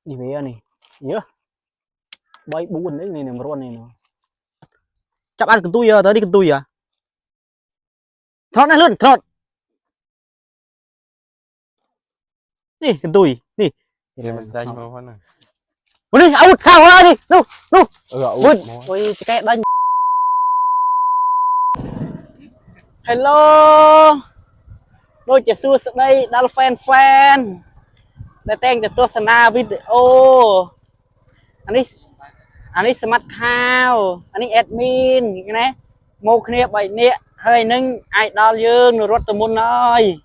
đi về này nhớ bay buồn đấy này nè ron này nó chắc ăn cần tôi tới đi cần tôi à thọt này luôn thọt đi cần tôi đi thì mình đánh vào con này đi out khao ra đi đâu đâu out ôi cái đánh hello đôi trẻ xưa đây đã là fan để tên từ tôi sana video anh ấy smart cow anh ấy admin cái này một kia bảy nè hơi nâng ai đo dương rồi rót từ môn ơi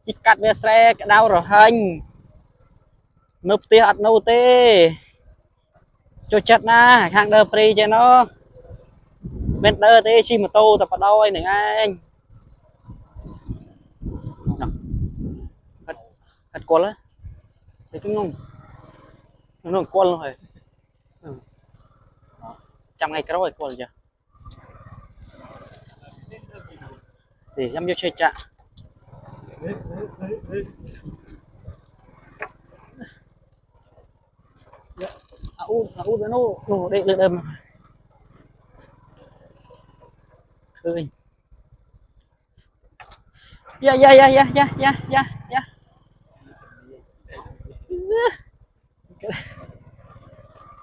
chỉ cắt về xe cái đau rồi hành nộp tiền nộp tê cho chặt na hàng đờ free cho nó bên đờ tê chi mà tô tập đôi này anh hạt quân á thì cái nó quân luôn rồi trăm ngày cái đó rồi quân chưa để em vô chơi chạ út nó đây được đâm khơi yeah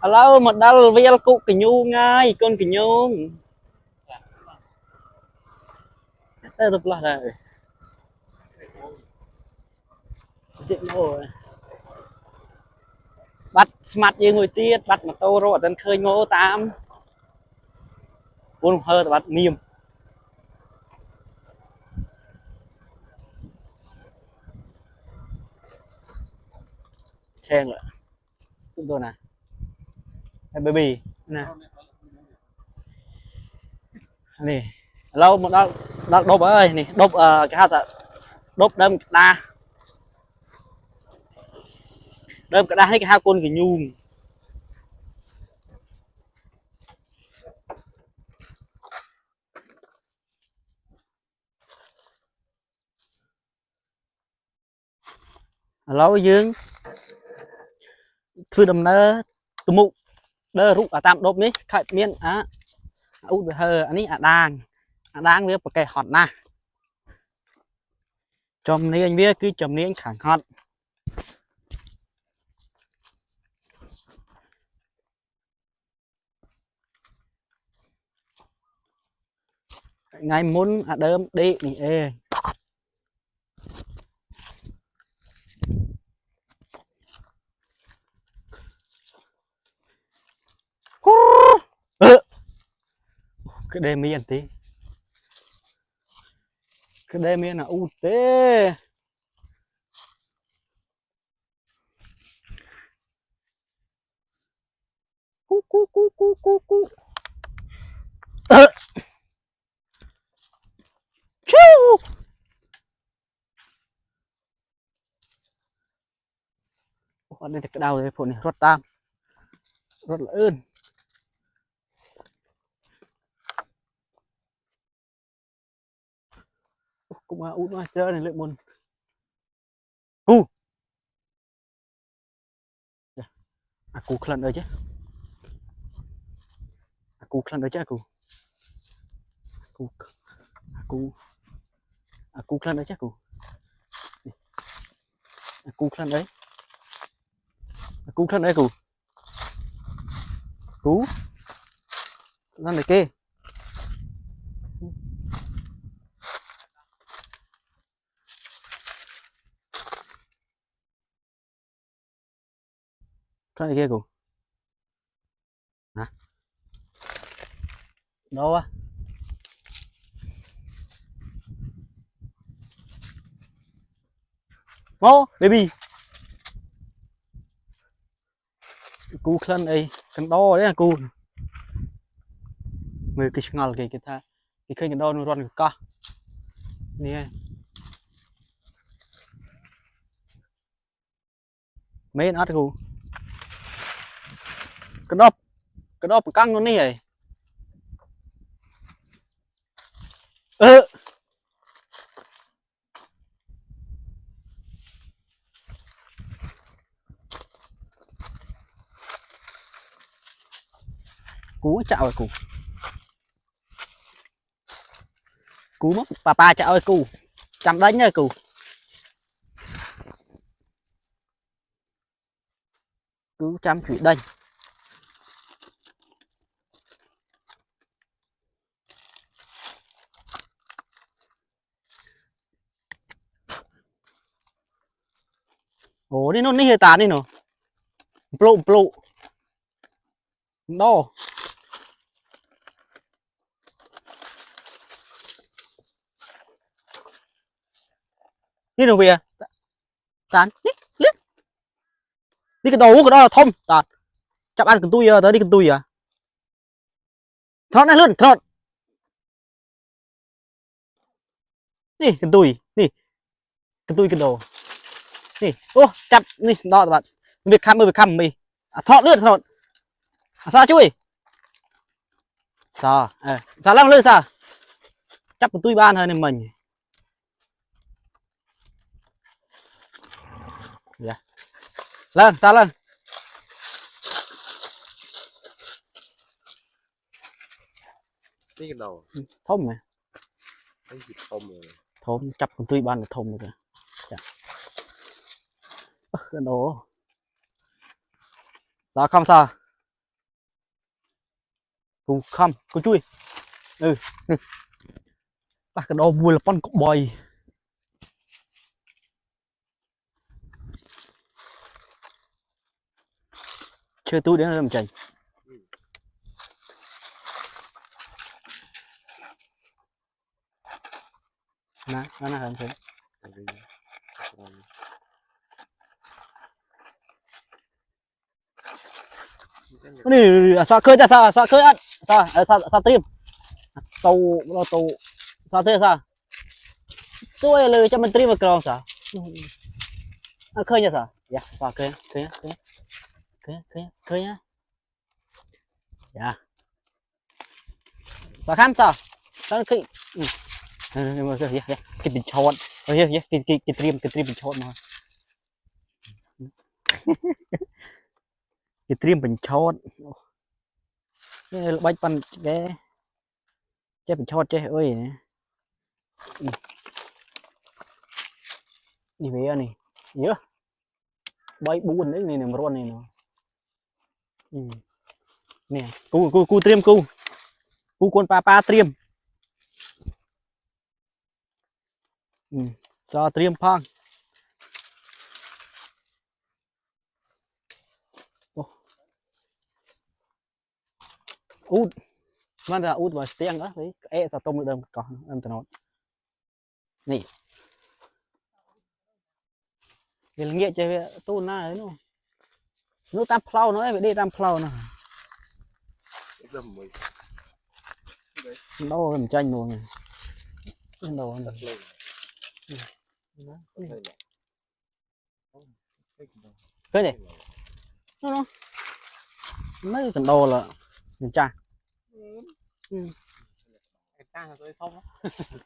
alo một đal viên cụ cái nhu ngay con cái nhung tập là rồi chuyện rồi bắt smart như người tiết bắt mà tô rồi tân khơi ngô tám buồn hơi bắt niềm chen rồi chúng tôi nè baby nè này lâu một đó đốp ơi này đốp cái hạt đốp đâm cả đa hết cái hai con cái nhung lâu dương thư đầm nơ tụi mụ đơ rụng ở tam đốp ní khai miên á út hơ anh ấy đang với một cái hot na trong này anh biết cứ chấm này anh khẳng hot ngày muốn đơm đi này ê cái đêm miên tí cái đêm miên là út tê cu đây là cái đau đấy phụ này rót tam rót là ơn cũng út mà chơi này lợi buồn cu cu khăn đây chứ cu khăn đấy chứ cu khăn đấy chứ cu khăn đấy khăn đấy cu khăn này kê khăn này kia cu hả đâu á Ngô baby cu khăn ấy cần đo đấy là cu người cái ngալ cái ta cái khơi cái đo nó ron cả nè mấy ăn cu cái đo căng nó nè chạo ơi cú mất papa chạo ơi cú chăm đánh nha cú chăm thủy đây ồ đi nó hơi tàn đi nó plu đo đi đâu về tàn đi cái đầu cái đó là thông tàn chạm ăn cần tôi tới đi cần tôi à thọt này luôn thọt đi cần tôi đi cần tôi cần đồ đi ô chạm đi đó các bạn việc khăm mì thọt lươn thọt sao chui sao sao lăng lươn sao chắc cần tôi ban hơn nên mình lên sao lên cái đầu thông này cái gì thông rồi thôm chắp con tươi ban là thôm rồi kìa cái đồ sao không sao cùng không cô chui bắt cái đồ vui là con cọp bòi chơi túi đến làm chành nó hơn thế đi sao khơi ra sao khơi ăn sao tim tàu sao thế sao tôi lời cho mình tim vào còng sao khơi nha sao khơi nhá dạ sao khám sao khơi cái bình chọn cái trim bình chọn mà cái trim bình chọn cái bánh pan cái bình chọn chơi ơi đi về này nhớ bay buồn đấy này mà ron này nó nè cu trim cu con papa trim cho trim phong út mà là út vào tiếng đó đấy sao tông được đâm còn em tao nói nè vì là nghĩa chơi tu na đấy nó tam plau nó phải đi tam plau nè đâu làm tranh luôn này đồ này cái này nó mấy cần đồ là mình cha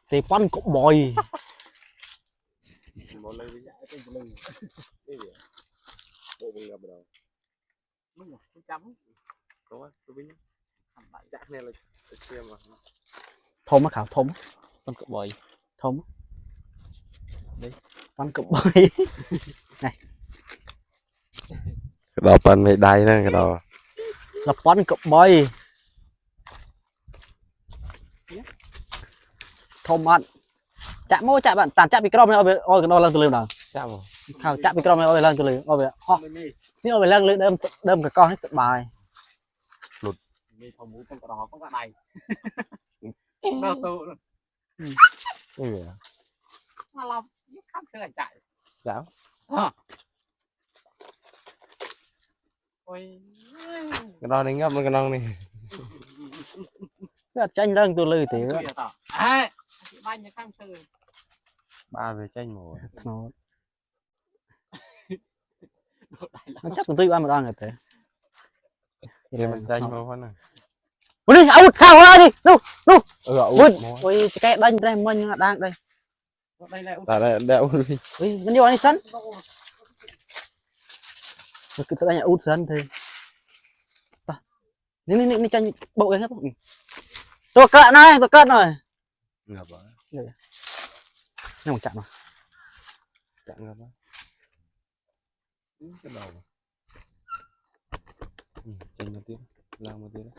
thì con cũng bòi thôm á khảo thôm con cậu bòi thôm đấy con cậu bòi này cái đầu pan mày đai nữa cái đầu là con cậu bòi thôm ăn chạm môi chạm bạn tàn chạm micro này ôi cái đó lần từ lượt nào chạm khảo chạm micro này ôi lần từ lượt ôi vậy hoนี่เอาไปเรื่องเริ่มกับกองให้สบายหลุดมีทอมูต้องกระดองต้องกระไดเราตูนี่เหรอมาเรายุคข้ามเชื่อใจ chạm โอ้ย cái đó này ngấp cái đó này ก็tranhเรื่องตัวเลยตีก็บ้านยังข้ามเชื่อ ba về tranh mồi nó chắc con tôi ăn một ăn rồi thế thì mình tranh mồi hơn này đi áo khao ra đi đâu út ôi cái đánh đây mình đang đây tại đây đeo đi mình đi vào đi sân cái tay út sân thì Ini cho bộ cái hết. Tôi cất rồi. Ngập à? Nó một chạm rồi. Chạm ngập á. Cái đầu. Chanh một tiếng, lao một tiếng.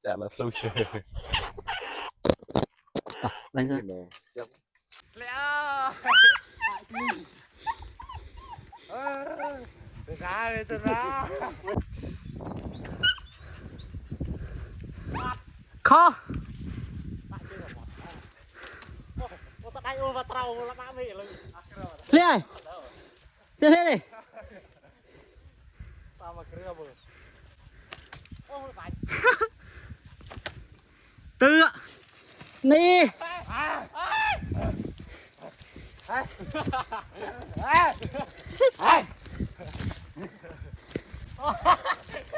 Chả là lâu chưa. Đánh ra. Từ ra. Kho. Lihat. Sini. Từ nè.